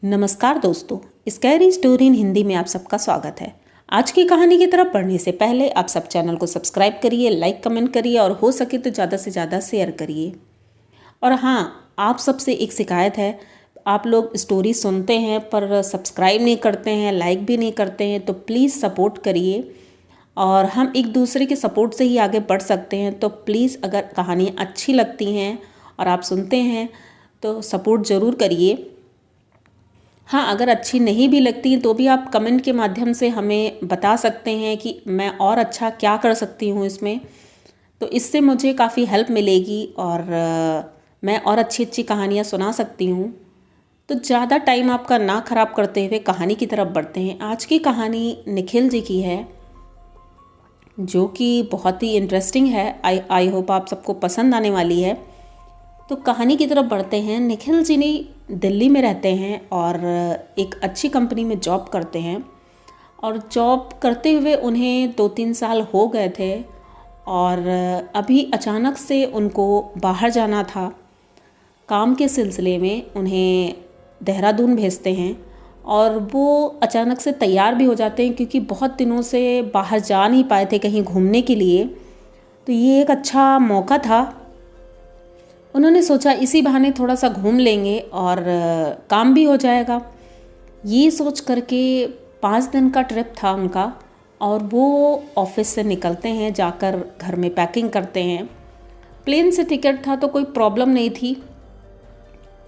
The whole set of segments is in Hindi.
नमस्कार दोस्तों, स्कैरी स्टोरी इन हिंदी में आप सबका स्वागत है। आज की कहानी की तरफ बढ़ने से पहले आप सब चैनल को सब्सक्राइब करिए, लाइक कमेंट करिए और हो सके तो ज़्यादा से ज़्यादा शेयर करिए। और हाँ, आप सबसे एक शिकायत है, आप लोग स्टोरी सुनते हैं पर सब्सक्राइब नहीं करते हैं, लाइक भी नहीं करते हैं, तो प्लीज़ सपोर्ट करिए और हम एक दूसरे के सपोर्ट से ही आगे बढ़ सकते हैं। तो प्लीज़ अगर कहानियाँ अच्छी लगती हैं और आप सुनते हैं तो सपोर्ट ज़रूर करिए। हाँ, अगर अच्छी नहीं भी लगती तो भी आप कमेंट के माध्यम से हमें बता सकते हैं कि मैं और अच्छा क्या कर सकती हूँ इसमें, तो इससे मुझे काफ़ी हेल्प मिलेगी और मैं और अच्छी अच्छी कहानियाँ सुना सकती हूँ। तो ज़्यादा टाइम आपका ना ख़राब करते हुए कहानी की तरफ बढ़ते हैं। आज की कहानी निखिल जी की है, जो कि बहुत ही इंटरेस्टिंग है। आई होप आप सबको पसंद आने वाली है। तो कहानी की तरफ बढ़ते हैं। निखिल जी ने दिल्ली में रहते हैं और एक अच्छी कंपनी में जॉब करते हैं और जॉब करते हुए उन्हें 2-3 साल हो गए थे और अभी अचानक से उनको बाहर जाना था। काम के सिलसिले में उन्हें देहरादून भेजते हैं और वो अचानक से तैयार भी हो जाते हैं क्योंकि बहुत दिनों से बाहर जा नहीं पाए थे कहीं घूमने के लिए। तो ये एक अच्छा मौका था। उन्होंने सोचा इसी बहाने थोड़ा सा घूम लेंगे और काम भी हो जाएगा। ये सोच करके 5 दिन का ट्रिप था उनका और वो ऑफिस से निकलते हैं, जाकर घर में पैकिंग करते हैं। प्लेन से टिकट था तो कोई प्रॉब्लम नहीं थी,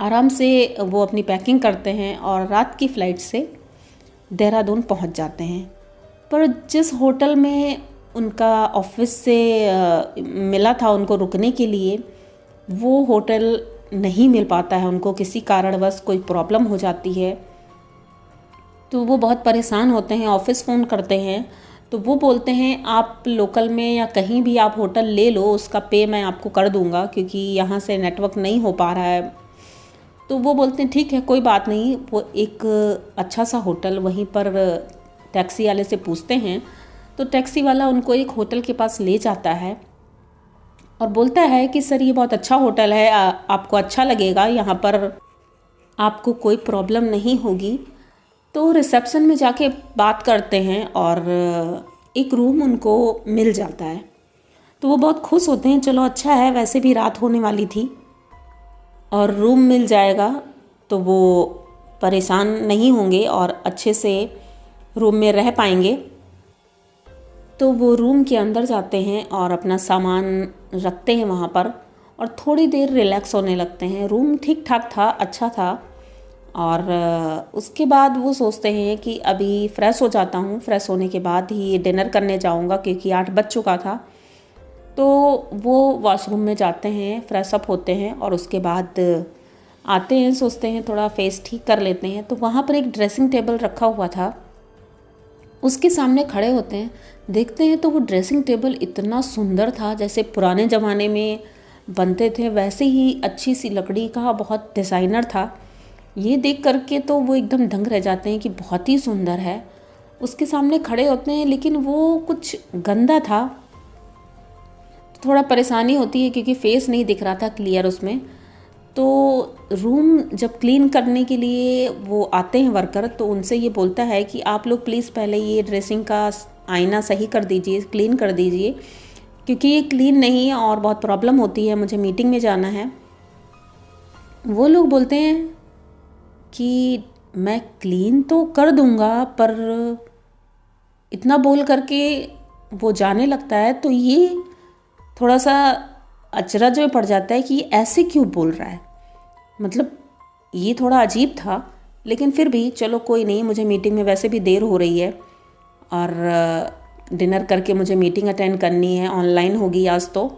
आराम से वो अपनी पैकिंग करते हैं और रात की फ़्लाइट से देहरादून पहुंच जाते हैं। पर जिस होटल में उनका ऑफिस से मिला था उनको रुकने के लिए, वो होटल नहीं मिल पाता है उनको, किसी कारणवश कोई प्रॉब्लम हो जाती है। तो वो बहुत परेशान होते हैं, ऑफिस फ़ोन करते हैं तो वो बोलते हैं आप लोकल में या कहीं भी आप होटल ले लो, उसका पे मैं आपको कर दूंगा क्योंकि यहाँ से नेटवर्क नहीं हो पा रहा है। तो वो बोलते हैं ठीक है, कोई बात नहीं। वो एक अच्छा सा होटल, वहीं पर टैक्सी वाले से पूछते हैं तो टैक्सी वाला उनको एक होटल के पास ले जाता है और बोलता है कि सर ये बहुत अच्छा होटल है, आपको अच्छा लगेगा, यहाँ पर आपको कोई प्रॉब्लम नहीं होगी। तो रिसेप्शन में जाके बात करते हैं और एक रूम उनको मिल जाता है। तो वो बहुत खुश होते हैं, चलो अच्छा है, वैसे भी रात होने वाली थी और रूम मिल जाएगा तो वो परेशान नहीं होंगे और अच्छे से रूम में रह पाएंगे। तो वो रूम के अंदर जाते हैं और अपना सामान रखते हैं वहाँ पर और थोड़ी देर रिलैक्स होने लगते हैं। रूम ठीक ठाक था, अच्छा था और उसके बाद वो सोचते हैं कि अभी फ़्रेश हो जाता हूँ, फ़्रेश होने के बाद ही डिनर करने जाऊँगा क्योंकि 8 बज चुका था। तो वो वॉशरूम में जाते हैं, फ्रेश अप होते हैं और उसके बाद आते हैं, सोचते हैं थोड़ा फेस ठीक कर लेते हैं। तो वहाँ पर एक ड्रेसिंग टेबल रखा हुआ था, उसके सामने खड़े होते हैं, देखते हैं तो वो ड्रेसिंग टेबल इतना सुंदर था जैसे पुराने ज़माने में बनते थे, वैसे ही अच्छी सी लकड़ी का, बहुत डिज़ाइनर था। ये देख करके तो वो एकदम दंग रह जाते हैं कि बहुत ही सुंदर है। उसके सामने खड़े होते हैं लेकिन वो कुछ गंदा था, थोड़ा परेशानी होती है क्योंकि फेस नहीं दिख रहा था क्लियर उसमें। तो रूम जब क्लीन करने के लिए वो आते हैं वर्कर, तो उनसे ये बोलता है कि आप लोग प्लीज़ पहले ये ड्रेसिंग का आईना सही कर दीजिए, क्लीन कर दीजिए क्योंकि ये क्लीन नहीं है और बहुत प्रॉब्लम होती है, मुझे मीटिंग में जाना है। वो लोग बोलते हैं कि मैं क्लीन तो कर दूंगा, पर इतना बोल करके वो जाने लगता है। तो ये थोड़ा सा अचरज में पड़ जाता है कि ऐसे क्यों बोल रहा है, मतलब ये थोड़ा अजीब था। लेकिन फिर भी चलो कोई नहीं, मुझे मीटिंग में वैसे भी देर हो रही है और डिनर करके मुझे मीटिंग अटेंड करनी है, ऑनलाइन होगी आज तो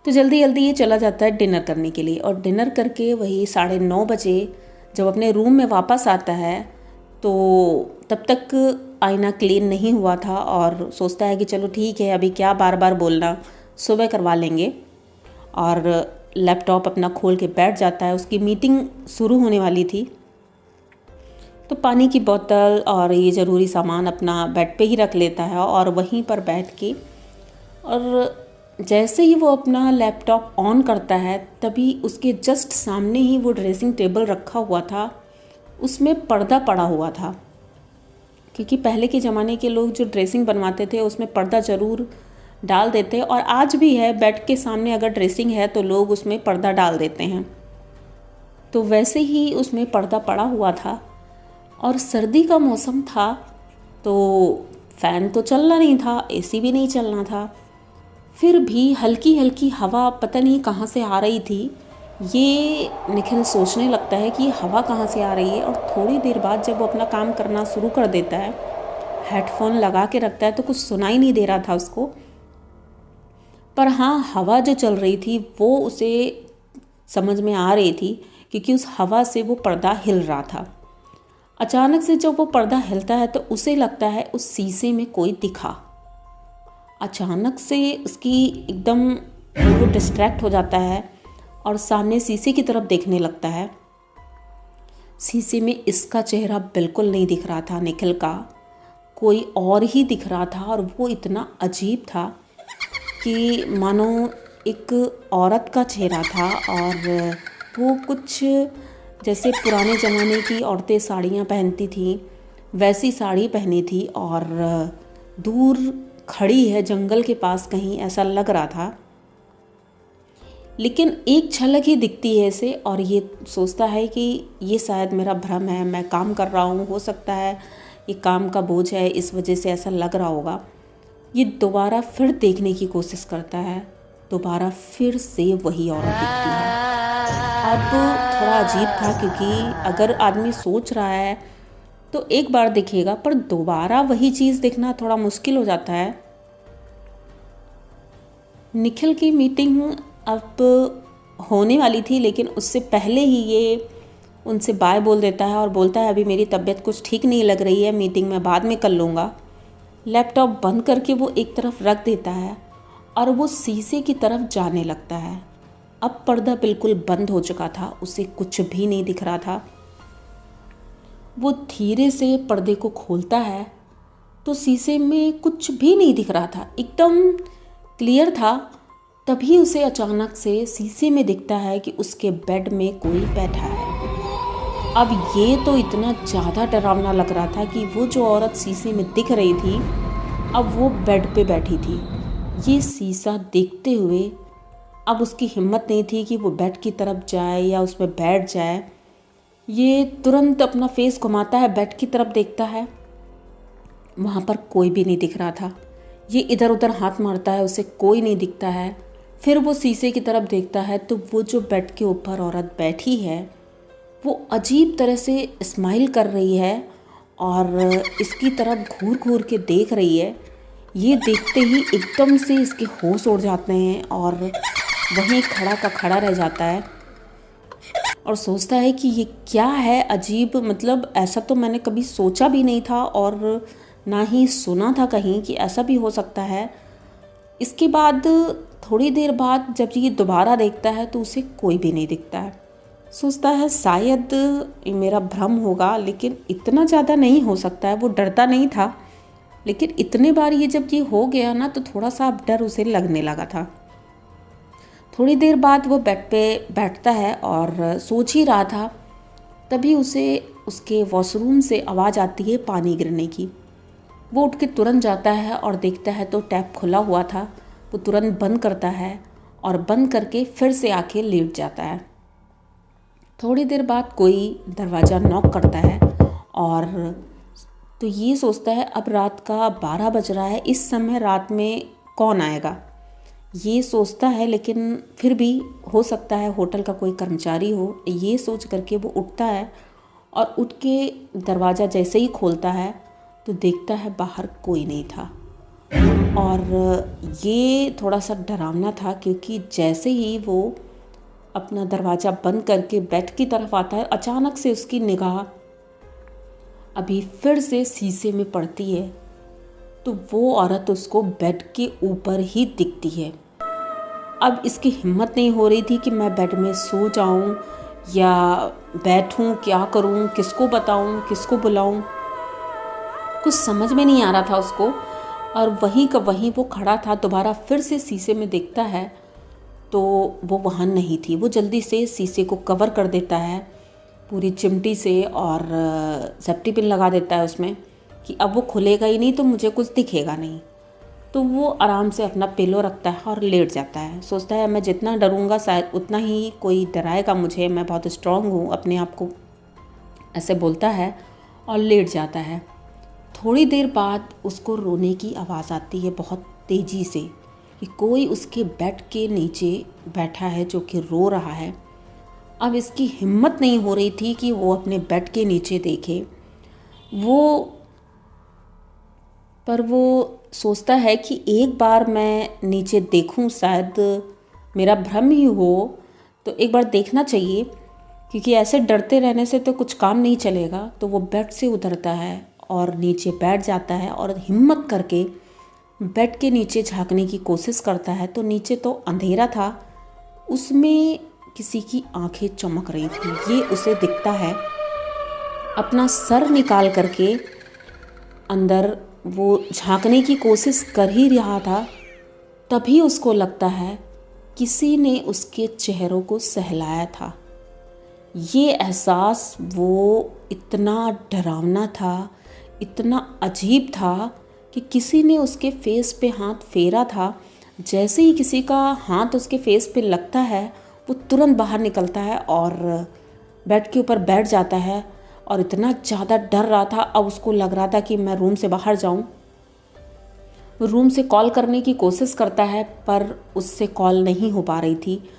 जल्दी जल्दी ये चला जाता है डिनर करने के लिए। और डिनर करके वही 9:30 बजे जब अपने रूम में वापस आता है तो तब तक आईना क्लीन नहीं हुआ था और सोचता है कि चलो ठीक है, अभी क्या बार बार बोलना, सुबह करवा लेंगे। और लैपटॉप अपना खोल के बैठ जाता है। उसकी मीटिंग शुरू होने वाली थी तो पानी की बोतल और ये ज़रूरी सामान अपना बेड पे ही रख लेता है और वहीं पर बैठ के, और जैसे ही वो अपना लैपटॉप ऑन करता है तभी उसके जस्ट सामने ही वो ड्रेसिंग टेबल रखा हुआ था उसमें पर्दा पड़ा हुआ था, क्योंकि पहले के ज़माने के लोग जो ड्रेसिंग बनवाते थे उसमें पर्दा ज़रूर डाल देते, और आज भी है, बेड के सामने अगर ड्रेसिंग है तो लोग उसमें पर्दा डाल देते हैं। तो वैसे ही उसमें पर्दा पड़ा हुआ था और सर्दी का मौसम था, तो फ़ैन तो चलना नहीं था, एसी भी नहीं चलना था, फिर भी हल्की हल्की हवा पता नहीं कहाँ से आ रही थी। ये निखिल सोचने लगता है कि हवा कहाँ से आ रही है, और थोड़ी देर बाद जब वो अपना काम करना शुरू कर देता है, हेडफोन लगा के रखता है तो कुछ सुनाई नहीं दे रहा था उसको, पर हाँ, हवा जो चल रही थी वो उसे समझ में आ रही थी, क्योंकि उस हवा से वो पर्दा हिल रहा था। अचानक से जब वो पर्दा हिलता है तो उसे लगता है उस शीशे में कोई दिखा। अचानक से उसकी एकदम वो डिस्ट्रैक्ट हो जाता है और सामने शीशे की तरफ देखने लगता है। शीशे में इसका चेहरा बिल्कुल नहीं दिख रहा था, निखिल का कोई और ही दिख रहा था, और वो इतना अजीब था कि मानो एक औरत का चेहरा था, और वो कुछ जैसे पुराने ज़माने की औरतें साड़ियाँ पहनती थी वैसी साड़ी पहनी थी, और दूर खड़ी है जंगल के पास कहीं, ऐसा लग रहा था। लेकिन एक झलक ही दिखती है इसे, और ये सोचता है कि ये शायद मेरा भ्रम है, मैं काम कर रहा हूँ, हो सकता है ये काम का बोझ है, इस वजह से ऐसा लग रहा होगा। ये दोबारा फिर देखने की कोशिश करता है, दोबारा फिर से वही औरत दिखती है। अब थोड़ा अजीब था, क्योंकि अगर आदमी सोच रहा है तो एक बार दिखेगा, पर दोबारा वही चीज़ देखना थोड़ा मुश्किल हो जाता है। निखिल की मीटिंग अब होने वाली थी, लेकिन उससे पहले ही ये उनसे बाय बोल देता है और बोलता है अभी मेरी तबीयत कुछ ठीक नहीं लग रही है, मीटिंग में बाद में कर लूँगा। लैपटॉप बंद करके वो एक तरफ रख देता है और वो शीशे की तरफ जाने लगता है। अब पर्दा बिल्कुल बंद हो चुका था, उसे कुछ भी नहीं दिख रहा था। वो धीरे से पर्दे को खोलता है तो शीशे में कुछ भी नहीं दिख रहा था, एकदम क्लियर था। तभी उसे अचानक से शीशे में दिखता है कि उसके बेड में कोई बैठा है। अब ये तो इतना ज़्यादा डरावना लग रहा था कि वो जो औरत शीशे में दिख रही थी अब वो बेड पे बैठी थी। ये शीशा देखते हुए अब उसकी हिम्मत नहीं थी कि वो बेड की तरफ जाए या उस पर बैठ जाए। ये तुरंत अपना फेस घुमाता है, बेड की तरफ देखता है, वहाँ पर कोई भी नहीं दिख रहा था। ये इधर उधर हाथ मारता है, उसे कोई नहीं दिखता है। फिर वो शीशे की तरफ देखता है तो वो जो बेड के ऊपर औरत बैठी है वो अजीब तरह से स्माइल कर रही है और इसकी तरफ घूर घूर के देख रही है। ये देखते ही एकदम से इसके होश उड़ जाते हैं और वहीं खड़ा का खड़ा रह जाता है और सोचता है कि ये क्या है अजीब, मतलब ऐसा तो मैंने कभी सोचा भी नहीं था और ना ही सुना था कहीं कि ऐसा भी हो सकता है। इसके बाद थोड़ी देर बाद जब ये दोबारा देखता है तो उसे कोई भी नहीं दिखता है। सोचता है शायद मेरा भ्रम होगा, लेकिन इतना ज़्यादा नहीं हो सकता है। वो डरता नहीं था, लेकिन इतने बार ये जब ये हो गया ना तो थोड़ा सा डर उसे लगने लगा था। थोड़ी देर बाद वो बेड पे बैठता है और सोच ही रहा था, तभी उसे उसके वॉशरूम से आवाज़ आती है पानी गिरने की। वो उठ के तुरंत जाता है और देखता है तो टैप खुला हुआ था। वो तुरंत बंद करता है और बंद करके फिर से आके लेट जाता है। थोड़ी देर बाद कोई दरवाज़ा नॉक करता है और तो ये सोचता है अब रात का 12 बज रहा है, इस समय रात में कौन आएगा, ये सोचता है। लेकिन फिर भी हो सकता है होटल का कोई कर्मचारी हो, ये सोच करके वो उठता है और उठ के दरवाज़ा जैसे ही खोलता है तो देखता है बाहर कोई नहीं था। और ये थोड़ा सा डरावना था, क्योंकि जैसे ही वो अपना दरवाज़ा बंद करके बेड की तरफ आता है, अचानक से उसकी निगाह अभी फिर से शीशे में पड़ती है तो वो औरत उसको बेड के ऊपर ही दिखती है। अब इसकी हिम्मत नहीं हो रही थी कि मैं बेड में सो जाऊं या बैठूं, क्या करूं, किसको बताऊं, किसको बुलाऊं, कुछ समझ में नहीं आ रहा था उसको। और वहीं का वहीं वो खड़ा था। दोबारा फिर से शीशे में देखता है तो वो वहाँ नहीं थी। वो जल्दी से शीशे को कवर कर देता है पूरी चिमटी से और सेफ्टी पिन लगा देता है उसमें कि अब वो खुलेगा ही नहीं तो मुझे कुछ दिखेगा नहीं। तो वो आराम से अपना पिलो रखता है और लेट जाता है। सोचता है मैं जितना डरूंगा शायद उतना ही कोई डराएगा मुझे, मैं बहुत स्ट्रांग हूँ, अपने आप को ऐसे बोलता है और लेट जाता है। थोड़ी देर बाद उसको रोने की आवाज़ आती है बहुत तेज़ी से कि कोई उसके बेड के नीचे बैठा है जो कि रो रहा है। अब इसकी हिम्मत नहीं हो रही थी कि वो अपने बेड के नीचे देखे। वो सोचता है कि एक बार मैं नीचे देखूं, शायद मेरा भ्रम ही हो, तो एक बार देखना चाहिए, क्योंकि ऐसे डरते रहने से तो कुछ काम नहीं चलेगा। तो वो बेड से उतरता है और नीचे बैठ जाता है और हिम्मत करके बेड के नीचे झांकने की कोशिश करता है। तो नीचे तो अंधेरा था, उसमें किसी की आंखें चमक रही थी, ये उसे दिखता है। अपना सर निकाल करके अंदर वो झांकने की कोशिश कर ही रहा था, तभी उसको लगता है किसी ने उसके चेहरों को सहलाया था। ये एहसास वो इतना डरावना था, इतना अजीब था कि किसी ने उसके फेस पे हाथ फेरा था। जैसे ही किसी का हाथ उसके फेस पे लगता है वो तुरंत बाहर निकलता है और बेड के ऊपर बैठ जाता है। और इतना ज़्यादा डर रहा था, अब उसको लग रहा था कि मैं रूम से बाहर जाऊं। रूम से कॉल करने की कोशिश करता है पर उससे कॉल नहीं हो पा रही थी।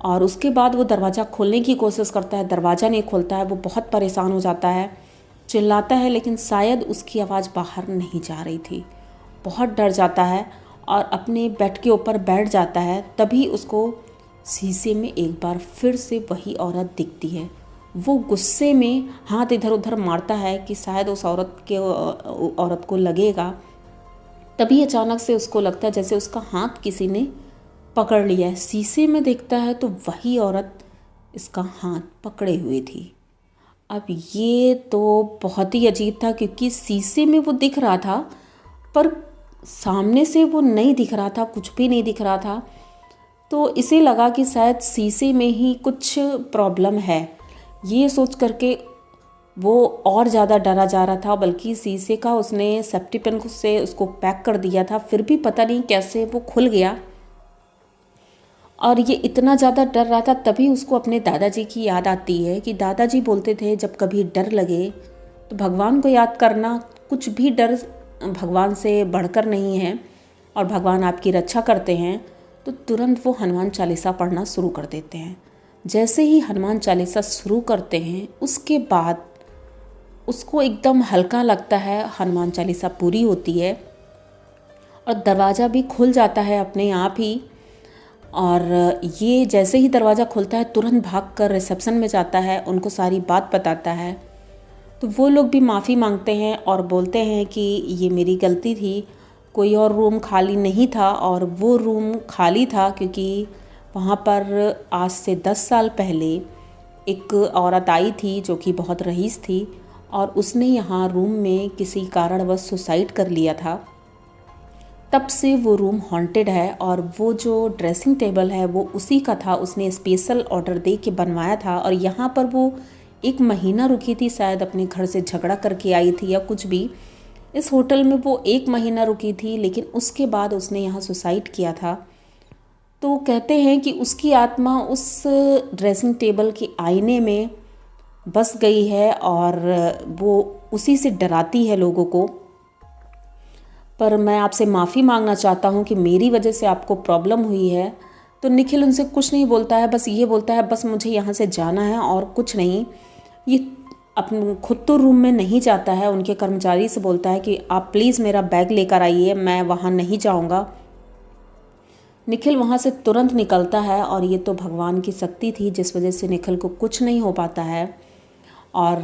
और उसके बाद वो दरवाज़ा खोलने की कोशिश करता है, दरवाज़ा नहीं खुलता है। वो बहुत परेशान हो जाता है, चिल्लाता है, लेकिन शायद उसकी आवाज़ बाहर नहीं जा रही थी। बहुत डर जाता है और अपने बेड के ऊपर बैठ जाता है। तभी उसको शीशे में एक बार फिर से वही औरत दिखती है। वो गुस्से में हाथ इधर उधर मारता है कि शायद उस औरत को लगेगा। तभी अचानक से उसको लगता है जैसे उसका हाथ किसी ने पकड़ लिया है। शीशे में देखता है तो वही औरत इसका हाथ पकड़े हुए थी। अब ये तो बहुत ही अजीब था, क्योंकि शीशे में वो दिख रहा था पर सामने से वो नहीं दिख रहा था, कुछ भी नहीं दिख रहा था। तो इसे लगा कि शायद शीशे में ही कुछ प्रॉब्लम है। ये सोच करके वो और ज़्यादा डरा जा रहा था, बल्कि शीशे का उसने सेफ्टी पिन से उसको पैक कर दिया था, फिर भी पता नहीं कैसे वो खुल गया। और ये इतना ज़्यादा डर रहा था, तभी उसको अपने दादाजी की याद आती है कि दादाजी बोलते थे जब कभी डर लगे तो भगवान को याद करना, कुछ भी डर भगवान से बढ़कर नहीं है और भगवान आपकी रक्षा करते हैं। तो तुरंत वो हनुमान चालीसा पढ़ना शुरू कर देते हैं। जैसे ही हनुमान चालीसा शुरू करते हैं उसके बाद उसको एकदम हल्का लगता है। हनुमान चालीसा पूरी होती है और दरवाज़ा भी खुल जाता है अपने आप ही। और ये जैसे ही दरवाज़ा खुलता है तुरंत भागकर रिसेप्शन में जाता है, उनको सारी बात बताता है। तो वो लोग भी माफ़ी मांगते हैं और बोलते हैं कि ये मेरी गलती थी, कोई और रूम खाली नहीं था। और वो रूम खाली था क्योंकि वहाँ पर आज से 10 साल पहले एक औरत आई थी जो कि बहुत रईस थी और उसने यहाँ रूम में किसी कारणवश सुसाइड कर लिया था। तब से वो रूम हॉन्टेड है और वो जो ड्रेसिंग टेबल है वो उसी का था, उसने स्पेशल ऑर्डर दे के बनवाया था। और यहाँ पर वो 1 महीना रुकी थी, शायद अपने घर से झगड़ा करके आई थी या कुछ भी। इस होटल में वो 1 महीना रुकी थी, लेकिन उसके बाद उसने यहाँ सुसाइड किया था। तो कहते हैं कि उसकी आत्मा उस ड्रेसिंग टेबल के आईने में बस गई है और वो उसी से डराती है लोगों को। पर मैं आपसे माफ़ी मांगना चाहता हूँ कि मेरी वजह से आपको प्रॉब्लम हुई है। तो निखिल उनसे कुछ नहीं बोलता है, बस ये बोलता है बस मुझे यहाँ से जाना है और कुछ नहीं। ये अपने खुद तो रूम में नहीं जाता है, उनके कर्मचारी से बोलता है कि आप प्लीज़ मेरा बैग लेकर आइए, मैं वहाँ नहीं जाऊँगा। निखिल वहाँ से तुरंत निकलता है और ये तो भगवान की शक्ति थी जिस वजह से निखिल को कुछ नहीं हो पाता है। और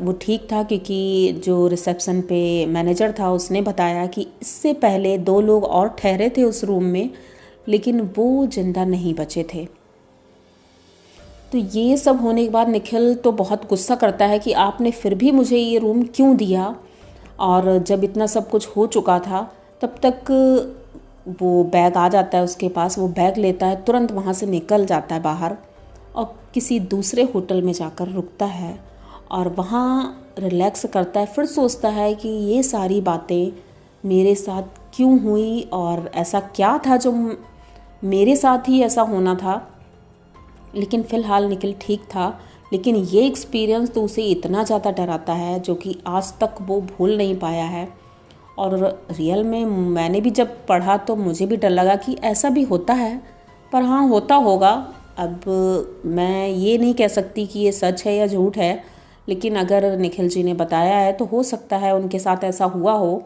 वो ठीक था क्योंकि जो रिसेप्शन पे मैनेजर था उसने बताया कि इससे पहले 2 लोग और ठहरे थे उस रूम में, लेकिन वो जिंदा नहीं बचे थे। तो ये सब होने के बाद निखिल तो बहुत गुस्सा करता है कि आपने फिर भी मुझे ये रूम क्यों दिया। और जब इतना सब कुछ हो चुका था तब तक वो बैग आ जाता है उसके पास, वो बैग लेता है, तुरंत वहाँ से निकल जाता है बाहर और किसी दूसरे होटल में जाकर रुकता है और वहाँ रिलैक्स करता है। फिर सोचता है कि ये सारी बातें मेरे साथ क्यों हुई और ऐसा क्या था जो मेरे साथ ही ऐसा होना था। लेकिन फ़िलहाल निखिल ठीक था, लेकिन ये एक्सपीरियंस तो उसे इतना ज़्यादा डराता है जो कि आज तक वो भूल नहीं पाया है। और रियल में मैंने भी जब पढ़ा तो मुझे भी डर लगा कि ऐसा भी होता है, पर हाँ होता होगा। अब मैं ये नहीं कह सकती कि ये सच है या झूठ है, लेकिन अगर निखिल जी ने बताया है तो हो सकता है उनके साथ ऐसा हुआ हो।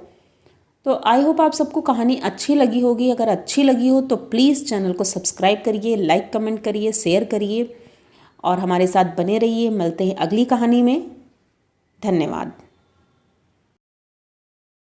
तो आई होप आप सबको कहानी अच्छी लगी होगी। अगर अच्छी लगी हो तो प्लीज़ चैनल को सब्सक्राइब करिए, लाइक कमेंट करिए, शेयर करिए और हमारे साथ बने रहिए। मिलते हैं अगली कहानी में। धन्यवाद।